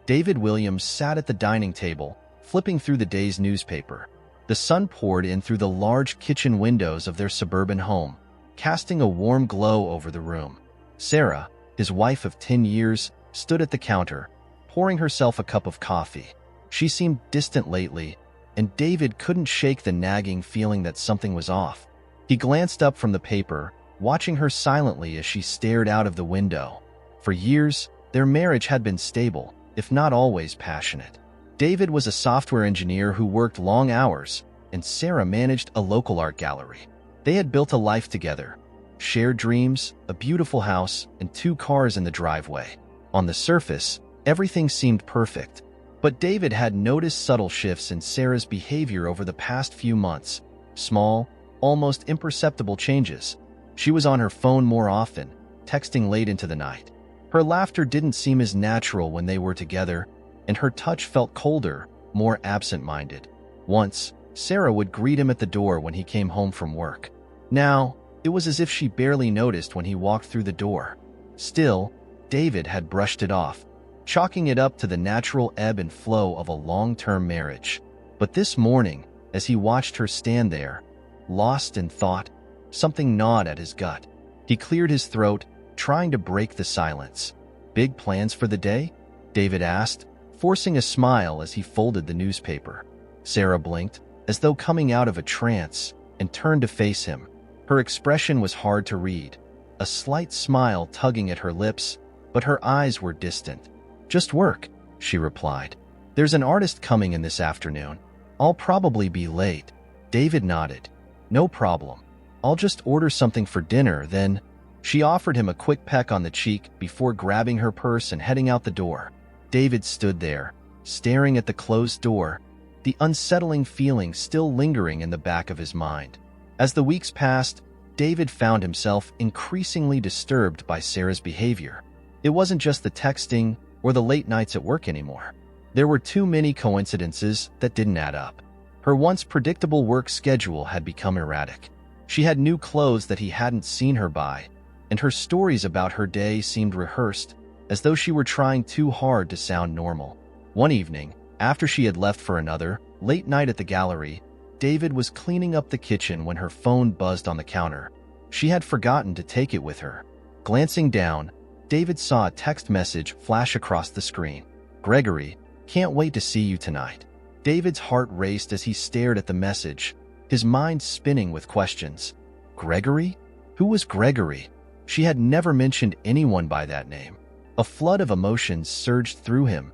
David Williams sat at the dining table, flipping through the day's newspaper. The sun poured in through the large kitchen windows of their suburban home, casting a warm glow over the room. Sarah, his wife of 10 years, stood at the counter, pouring herself a cup of coffee. She seemed distant lately, and David couldn't shake the nagging feeling that something was off. He glanced up from the paper, watching her silently as she stared out of the window. For years, their marriage had been stable, if not always passionate. David was a software engineer who worked long hours, and Sarah managed a local art gallery. They had built a life together, shared dreams, a beautiful house, and 2 cars in the driveway. On the surface, everything seemed perfect, but David had noticed subtle shifts in Sarah's behavior over the past few months. Small, almost imperceptible changes. She was on her phone more often, texting late into the night. Her laughter didn't seem as natural when they were together, and her touch felt colder, more absent-minded. Once, Sarah would greet him at the door when he came home from work. Now, it was as if she barely noticed when he walked through the door. Still, David had brushed it off, chalking it up to the natural ebb and flow of a long-term marriage. But this morning, as he watched her stand there, lost in thought, something gnawed at his gut. He cleared his throat, trying to break the silence. "Big plans for the day?" David asked, forcing a smile as he folded the newspaper. Sarah blinked, as though coming out of a trance, and turned to face him. Her expression was hard to read, a slight smile tugging at her lips, but her eyes were distant. "Just work," she replied. "There's an artist coming in this afternoon. I'll probably be late." David nodded. "No problem. I'll just order something for dinner, then." She offered him a quick peck on the cheek before grabbing her purse and heading out the door. David stood there, staring at the closed door, the unsettling feeling still lingering in the back of his mind. As the weeks passed, David found himself increasingly disturbed by Sarah's behavior. It wasn't just the texting or the late nights at work anymore. There were too many coincidences that didn't add up. Her once predictable work schedule had become erratic. She had new clothes that he hadn't seen her buy, and her stories about her day seemed rehearsed, as though she were trying too hard to sound normal. One evening, after she had left for another late night at the gallery, David was cleaning up the kitchen when her phone buzzed on the counter. She had forgotten to take it with her. Glancing down, David saw a text message flash across the screen. "Gregory, can't wait to see you tonight." David's heart raced as he stared at the message, his mind spinning with questions. Gregory? Who was Gregory? She had never mentioned anyone by that name. A flood of emotions surged through him.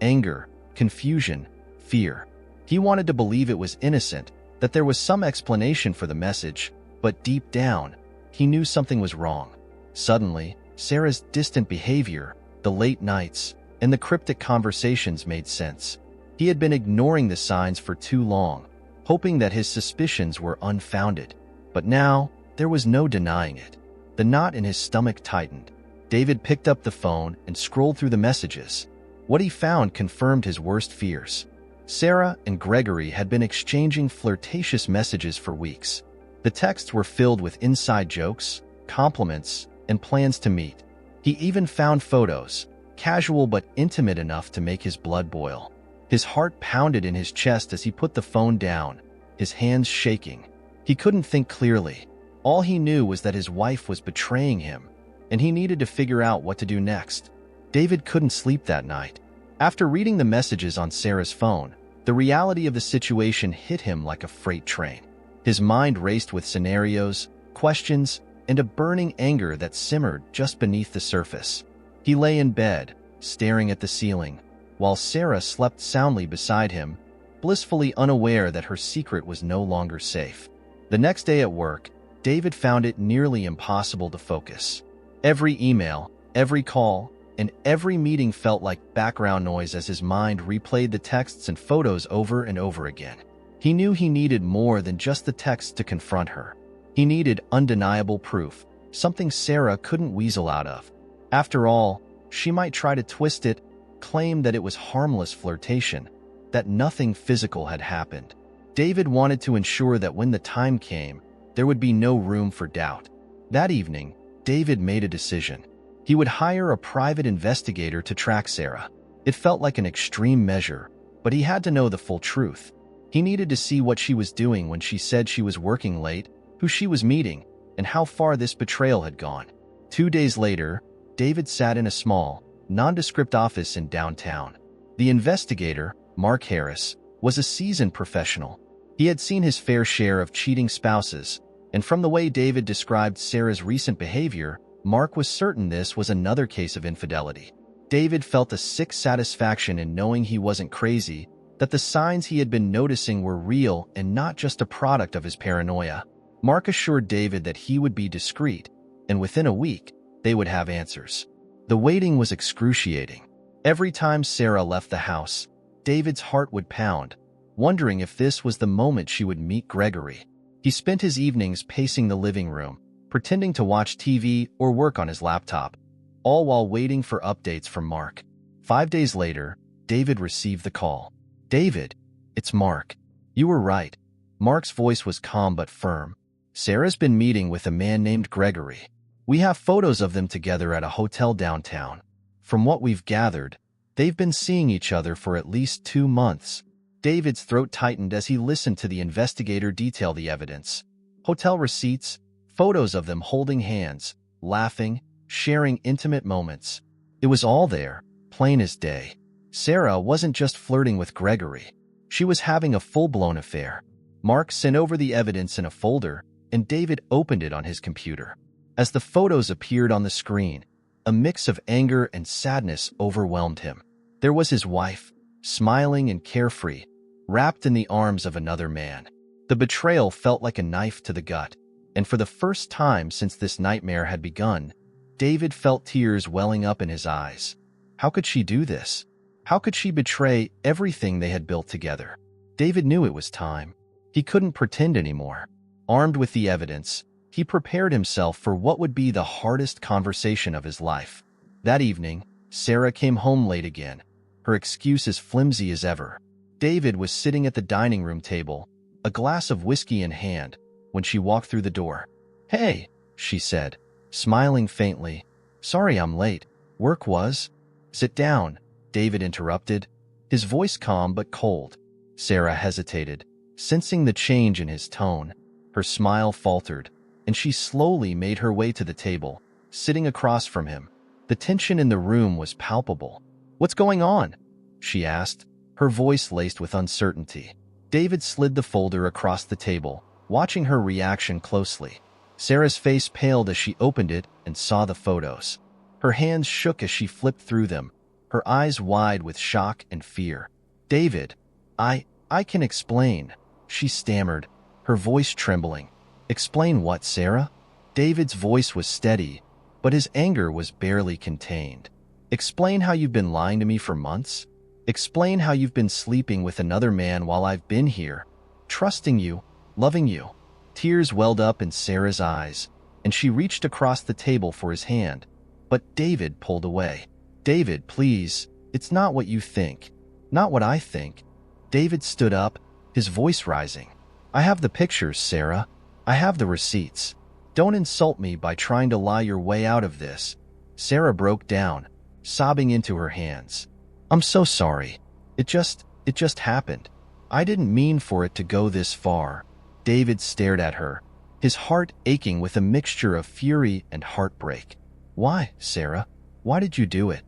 Anger, confusion, fear. He wanted to believe it was innocent, that there was some explanation for the message, but deep down, he knew something was wrong. Suddenly, Sarah's distant behavior, the late nights, and the cryptic conversations made sense. He had been ignoring the signs for too long, hoping that his suspicions were unfounded. But now, there was no denying it. The knot in his stomach tightened. David picked up the phone and scrolled through the messages. What he found confirmed his worst fears. Sarah and Gregory had been exchanging flirtatious messages for weeks. The texts were filled with inside jokes, compliments, and plans to meet. He even found photos, casual but intimate enough to make his blood boil. His heart pounded in his chest as he put the phone down, his hands shaking. He couldn't think clearly. All he knew was that his wife was betraying him, and he needed to figure out what to do next. David couldn't sleep that night. After reading the messages on Sarah's phone, the reality of the situation hit him like a freight train. His mind raced with scenarios, questions, and a burning anger that simmered just beneath the surface. He lay in bed, staring at the ceiling, while Sarah slept soundly beside him, blissfully unaware that her secret was no longer safe. The next day at work, David found it nearly impossible to focus. Every email, every call, and every meeting felt like background noise as his mind replayed the texts and photos over and over again. He knew he needed more than just the text to confront her. He needed undeniable proof, something Sarah couldn't weasel out of. After all, she might try to twist it, claim that it was harmless flirtation, that nothing physical had happened. David wanted to ensure that when the time came, there would be no room for doubt. That evening, David made a decision. He would hire a private investigator to track Sarah. It felt like an extreme measure, but he had to know the full truth. He needed to see what she was doing when she said she was working late, who she was meeting, and how far this betrayal had gone. 2 days later, David sat in a small, nondescript office in downtown. The investigator, Mark Harris, was a seasoned professional. He had seen his fair share of cheating spouses, and from the way David described Sarah's recent behavior, Mark was certain this was another case of infidelity. David felt a sick satisfaction in knowing he wasn't crazy, that the signs he had been noticing were real and not just a product of his paranoia. Mark assured David that he would be discreet, and within a week, they would have answers. The waiting was excruciating. Every time Sarah left the house, David's heart would pound, wondering if this was the moment she would meet Gregory. He spent his evenings pacing the living room, pretending to watch TV or work on his laptop, all while waiting for updates from Mark. 5 days later, David received the call. "David, it's Mark. You were right." Mark's voice was calm but firm. "Sarah's been meeting with a man named Gregory. We have photos of them together at a hotel downtown. From what we've gathered, they've been seeing each other for at least 2 months." David's throat tightened as he listened to the investigator detail the evidence. Hotel receipts, photos of them holding hands, laughing, sharing intimate moments. It was all there, plain as day. Sarah wasn't just flirting with Gregory. She was having a full-blown affair. Mark sent over the evidence in a folder, and David opened it on his computer. As the photos appeared on the screen, a mix of anger and sadness overwhelmed him. There was his wife, smiling and carefree, wrapped in the arms of another man. The betrayal felt like a knife to the gut, and for the first time since this nightmare had begun, David felt tears welling up in his eyes. How could she do this? How could she betray everything they had built together? David knew it was time. He couldn't pretend anymore. Armed with the evidence, he prepared himself for what would be the hardest conversation of his life. That evening, Sarah came home late again, her excuse as flimsy as ever. David was sitting at the dining room table, a glass of whiskey in hand, when she walked through the door. "Hey," she said, smiling faintly. "Sorry I'm late. Work was—" "Sit down," David interrupted, his voice calm but cold. Sarah hesitated, sensing the change in his tone. Her smile faltered, and she slowly made her way to the table, sitting across from him. The tension in the room was palpable. "What's going on?" she asked, her voice laced with uncertainty. David slid the folder across the table, watching her reaction closely. Sarah's face paled as she opened it and saw the photos. Her hands shook as she flipped through them, her eyes wide with shock and fear. "David, I can explain," she stammered, her voice trembling. "Explain what, Sarah?" David's voice was steady, but his anger was barely contained. "Explain how you've been lying to me for months? Explain how you've been sleeping with another man while I've been here, trusting you, loving you." Tears welled up in Sarah's eyes, and she reached across the table for his hand, but David pulled away. "David, please, it's not what you think. Not what I think." David stood up, his voice rising. "I have the pictures, Sarah. I have the receipts. Don't insult me by trying to lie your way out of this." Sarah broke down, sobbing into her hands. "I'm so sorry. It just happened. I didn't mean for it to go this far." David stared at her, his heart aching with a mixture of fury and heartbreak. "Why, Sarah? Why did you do it?"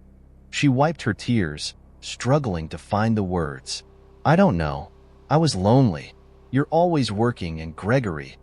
She wiped her tears, struggling to find the words. "I don't know. I was lonely. You're always working, and Gregory,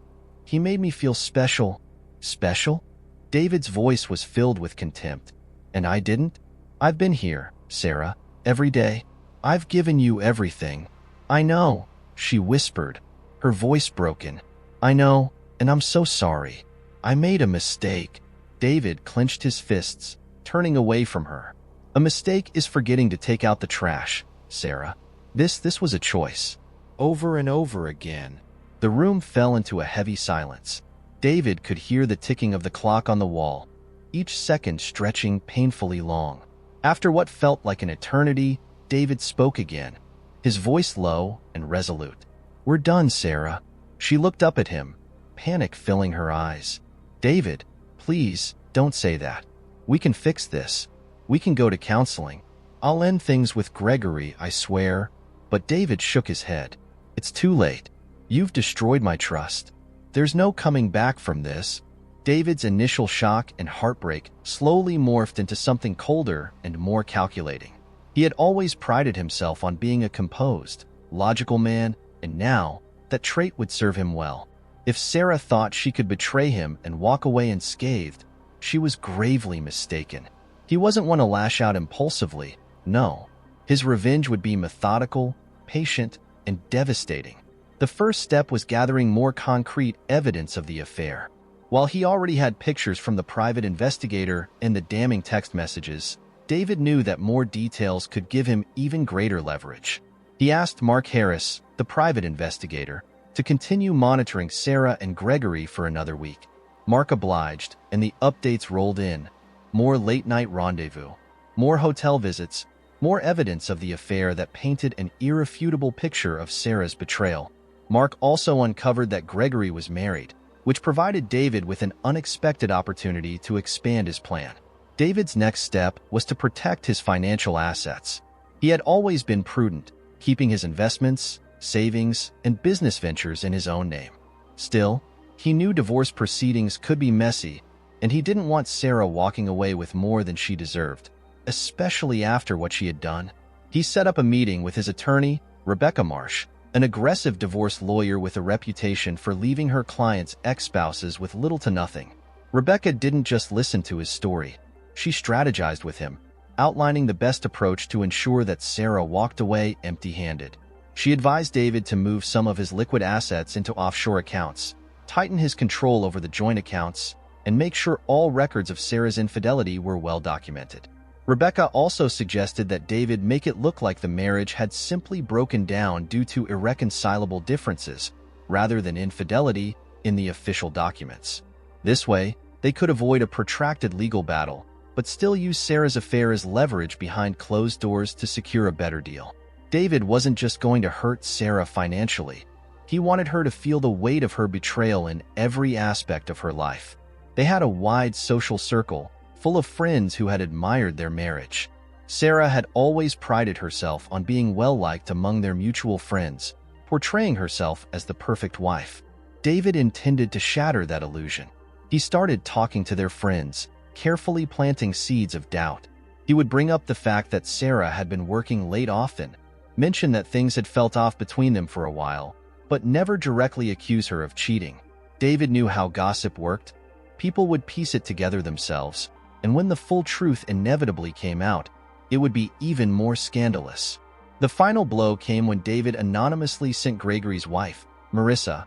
he made me feel special." "Special?" David's voice was filled with contempt. "And I didn't? I've been here, Sarah, every day. I've given you everything." "I know," she whispered, her voice broken. "I know, and I'm so sorry. I made a mistake." David clenched his fists, turning away from her. "A mistake is forgetting to take out the trash, Sarah. This was a choice." Over and over again, the room fell into a heavy silence. David could hear the ticking of the clock on the wall, each second stretching painfully long. After what felt like an eternity, David spoke again, his voice low and resolute. "We're done, Sarah." She looked up at him, panic filling her eyes. "David, please, don't say that. We can fix this. We can go to counseling. "I'll end things with Gregory, I swear." But David shook his head. "It's too late. You've destroyed my trust. There's no coming back from this." David's initial shock and heartbreak slowly morphed into something colder and more calculating. He had always prided himself on being a composed, logical man, and now that trait would serve him well. If Sarah thought she could betray him and walk away unscathed, she was gravely mistaken. He wasn't one to lash out impulsively. No, his revenge would be methodical, patient, and devastating. The first step was gathering more concrete evidence of the affair. While he already had pictures from the private investigator and the damning text messages, David knew that more details could give him even greater leverage. He asked Mark Harris, the private investigator, to continue monitoring Sarah and Gregory for another week. Mark obliged, and the updates rolled in. More late-night rendezvous, more hotel visits, more evidence of the affair that painted an irrefutable picture of Sarah's betrayal. Mark also uncovered that Gregory was married, which provided David with an unexpected opportunity to expand his plan. David's next step was to protect his financial assets. He had always been prudent, keeping his investments, savings, and business ventures in his own name. Still, he knew divorce proceedings could be messy, and he didn't want Sarah walking away with more than she deserved, especially after what she had done. He set up a meeting with his attorney, Rebecca Marsh, an aggressive divorce lawyer with a reputation for leaving her clients' ex-spouses with little to nothing. Rebecca didn't just listen to his story. She strategized with him, outlining the best approach to ensure that Sarah walked away empty-handed. She advised David to move some of his liquid assets into offshore accounts, tighten his control over the joint accounts, and make sure all records of Sarah's infidelity were well documented. Rebecca also suggested that David make it look like the marriage had simply broken down due to irreconcilable differences, rather than infidelity in the official documents. This way, they could avoid a protracted legal battle, but still use Sarah's affair as leverage behind closed doors to secure a better deal. David wasn't just going to hurt Sarah financially. He wanted her to feel the weight of her betrayal in every aspect of her life. They had a wide social circle, full of friends who had admired their marriage. Sarah had always prided herself on being well-liked among their mutual friends, portraying herself as the perfect wife. David intended to shatter that illusion. He started talking to their friends, carefully planting seeds of doubt. He would bring up the fact that Sarah had been working late often, mention that things had felt off between them for a while, but never directly accuse her of cheating. David knew how gossip worked. People would piece it together themselves, and when the full truth inevitably came out, it would be even more scandalous. The final blow came when David anonymously sent Gregory's wife, Marissa,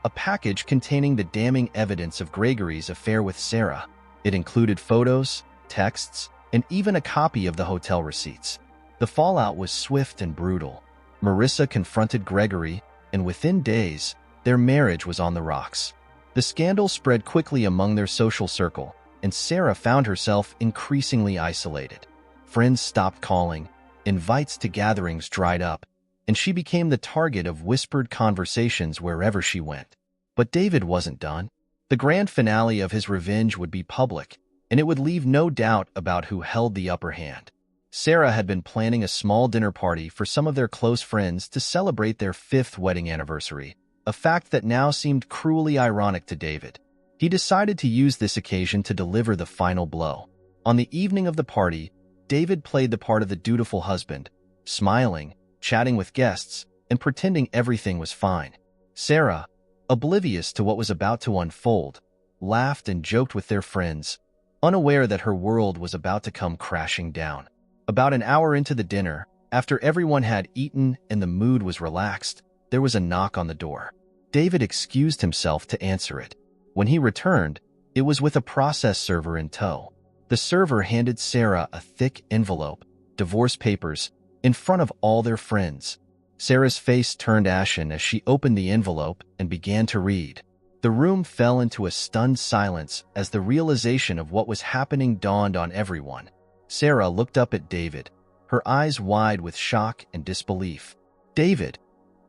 a package containing the damning evidence of Gregory's affair with Sarah. It included photos, texts, and even a copy of the hotel receipts. The fallout was swift and brutal. Marissa confronted Gregory, and within days, their marriage was on the rocks. The scandal spread quickly among their social circle, and Sarah found herself increasingly isolated. Friends stopped calling, invites to gatherings dried up, and she became the target of whispered conversations wherever she went. But David wasn't done. The grand finale of his revenge would be public, and it would leave no doubt about who held the upper hand. Sarah had been planning a small dinner party for some of their close friends to celebrate their 5th wedding anniversary, a fact that now seemed cruelly ironic to David. He decided to use this occasion to deliver the final blow. On the evening of the party, David played the part of the dutiful husband, smiling, chatting with guests, and pretending everything was fine. Sarah, oblivious to what was about to unfold, laughed and joked with their friends, unaware that her world was about to come crashing down. About an hour into the dinner, after everyone had eaten and the mood was relaxed, there was a knock on the door. David excused himself to answer it. When he returned, it was with a process server in tow. The server handed Sarah a thick envelope, divorce papers, in front of all their friends. Sarah's face turned ashen as she opened the envelope and began to read. The room fell into a stunned silence as the realization of what was happening dawned on everyone. Sarah looked up at David, her eyes wide with shock and disbelief. "David,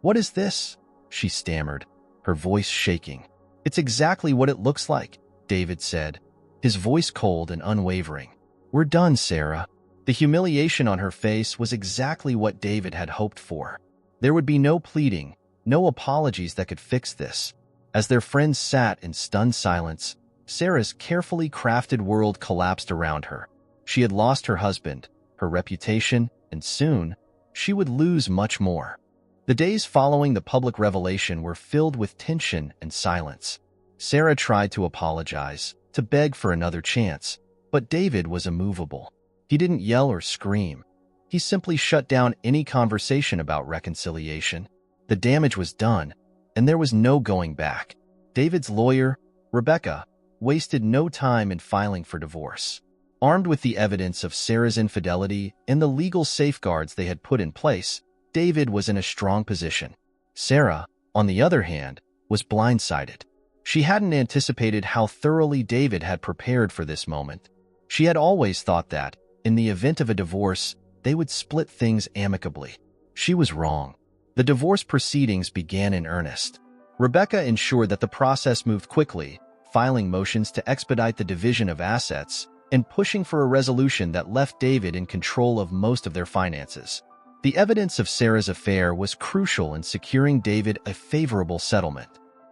what is this?" she stammered, her voice shaking. "It's exactly what it looks like," David said, his voice cold and unwavering. "We're done, Sarah. The humiliation on her face was exactly what David had hoped for. There would be no pleading, no apologies that could fix this. As their friends sat in stunned silence, Sarah's carefully crafted world collapsed around her. She had lost her husband, her reputation, and soon, she would lose much more. The days following the public revelation were filled with tension and silence. Sarah tried to apologize, to beg for another chance, but David was immovable. He didn't yell or scream. He simply shut down any conversation about reconciliation. The damage was done, and there was no going back. David's lawyer, Rebecca, wasted no time in filing for divorce. Armed with the evidence of Sarah's infidelity and the legal safeguards they had put in place, David was in a strong position. Sarah, on the other hand, was blindsided. She hadn't anticipated how thoroughly David had prepared for this moment. She had always thought that, in the event of a divorce, they would split things amicably. She was wrong. The divorce proceedings began in earnest. Rebecca ensured that the process moved quickly, filing motions to expedite the division of assets and pushing for a resolution that left David in control of most of their finances. The evidence of Sarah's affair was crucial in securing David a favorable settlement.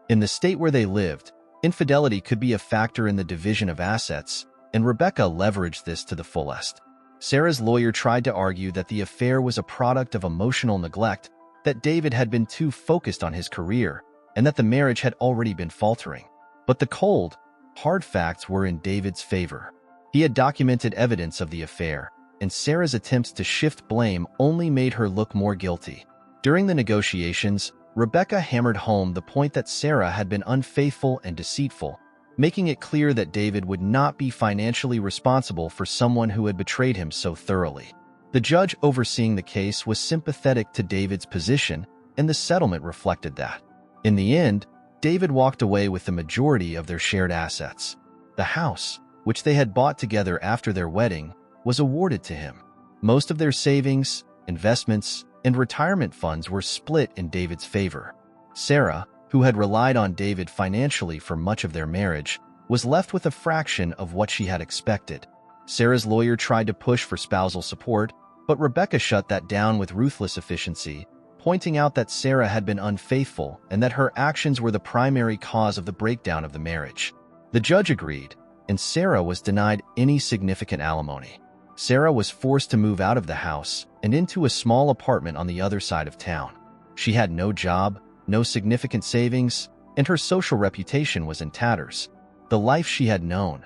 In the state where they lived, infidelity could be a factor in the division of assets, and Rebecca leveraged this to the fullest. Sarah's lawyer tried to argue that the affair was a product of emotional neglect, that David had been too focused on his career, and that the marriage had already been faltering. But the cold, hard facts were in David's favor. He had documented evidence of the affair, and Sarah's attempts to shift blame only made her look more guilty. During the negotiations, Rebecca hammered home the point that Sarah had been unfaithful and deceitful, making it clear that David would not be financially responsible for someone who had betrayed him so thoroughly. The judge overseeing the case was sympathetic to David's position, and the settlement reflected that. In the end, David walked away with the majority of their shared assets. The house, which they had bought together after their wedding, was awarded to him. Most of their savings, investments, and retirement funds were split in David's favor. Sarah, who had relied on David financially for much of their marriage, was left with a fraction of what she had expected. Sarah's lawyer tried to push for spousal support, but Rebecca shut that down with ruthless efficiency, pointing out that Sarah had been unfaithful and that her actions were the primary cause of the breakdown of the marriage. The judge agreed, and Sarah was denied any significant alimony. Sarah was forced to move out of the house and into a small apartment on the other side of town. She had no job, no significant savings, and her social reputation was in tatters. The life she had known,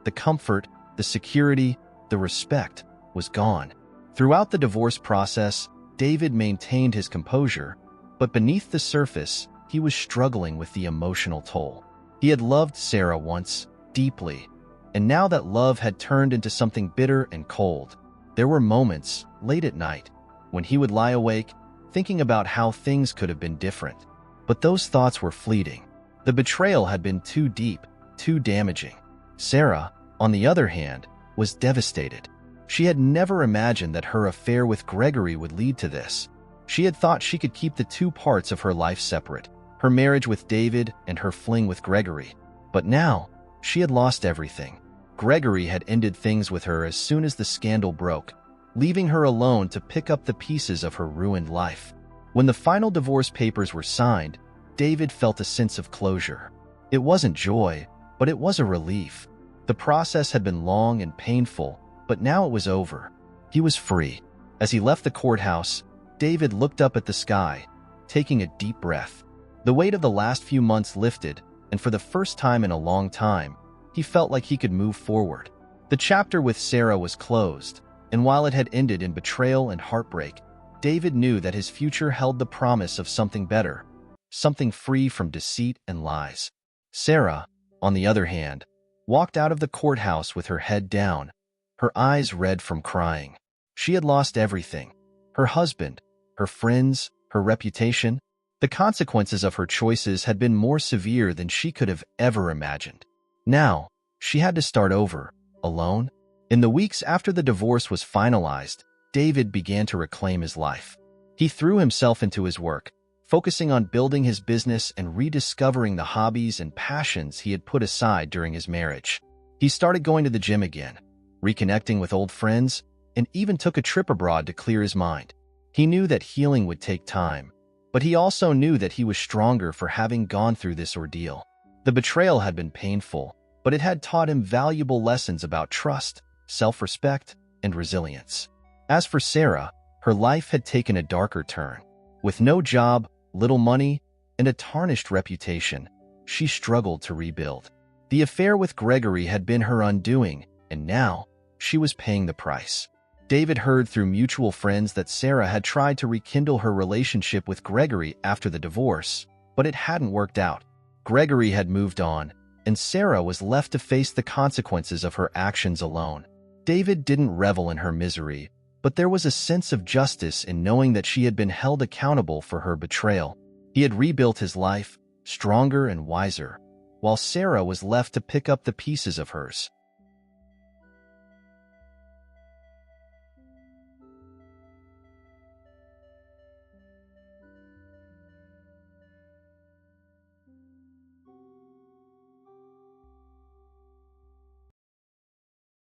the comfort, the security, the respect, was gone. Throughout the divorce process, David maintained his composure, but beneath the surface, he was struggling with the emotional toll. He had loved Sarah once, deeply, and now that love had turned into something bitter and cold. There were moments, late at night, when he would lie awake, thinking about how things could have been different. But those thoughts were fleeting. The betrayal had been too deep, too damaging. Sarah, on the other hand, was devastated. She had never imagined that her affair with Gregory would lead to this. She had thought she could keep the two parts of her life separate, her marriage with David and her fling with Gregory. But now, she had lost everything. Gregory had ended things with her as soon as the scandal broke, leaving her alone to pick up the pieces of her ruined life. When the final divorce papers were signed, David felt a sense of closure. It wasn't joy, but it was a relief. The process had been long and painful, but now it was over. He was free. As he left the courthouse, David looked up at the sky, taking a deep breath. The weight of the last few months lifted, and for the first time in a long time, he felt like he could move forward. The chapter with Sarah was closed, and while it had ended in betrayal and heartbreak, David knew that his future held the promise of something better, something free from deceit and lies. Sarah, on the other hand, walked out of the courthouse with her head down, her eyes red from crying. She had lost everything: her husband, her friends, her reputation. The consequences of her choices had been more severe than she could have ever imagined. Now, she had to start over, alone. In the weeks after the divorce was finalized, David began to reclaim his life. He threw himself into his work, focusing on building his business and rediscovering the hobbies and passions he had put aside during his marriage. He started going to the gym again, reconnecting with old friends, and even took a trip abroad to clear his mind. He knew that healing would take time, but he also knew that he was stronger for having gone through this ordeal. The betrayal had been painful, but it had taught him valuable lessons about trust, self-respect, and resilience. As for Sarah, her life had taken a darker turn. With no job, little money, and a tarnished reputation, she struggled to rebuild. The affair with Gregory had been her undoing, and now she was paying the price. David heard through mutual friends that Sarah had tried to rekindle her relationship with Gregory after the divorce, but it hadn't worked out. Gregory had moved on, and Sarah was left to face the consequences of her actions alone. David didn't revel in her misery, but there was a sense of justice in knowing that she had been held accountable for her betrayal. He had rebuilt his life, stronger and wiser, while Sarah was left to pick up the pieces of hers.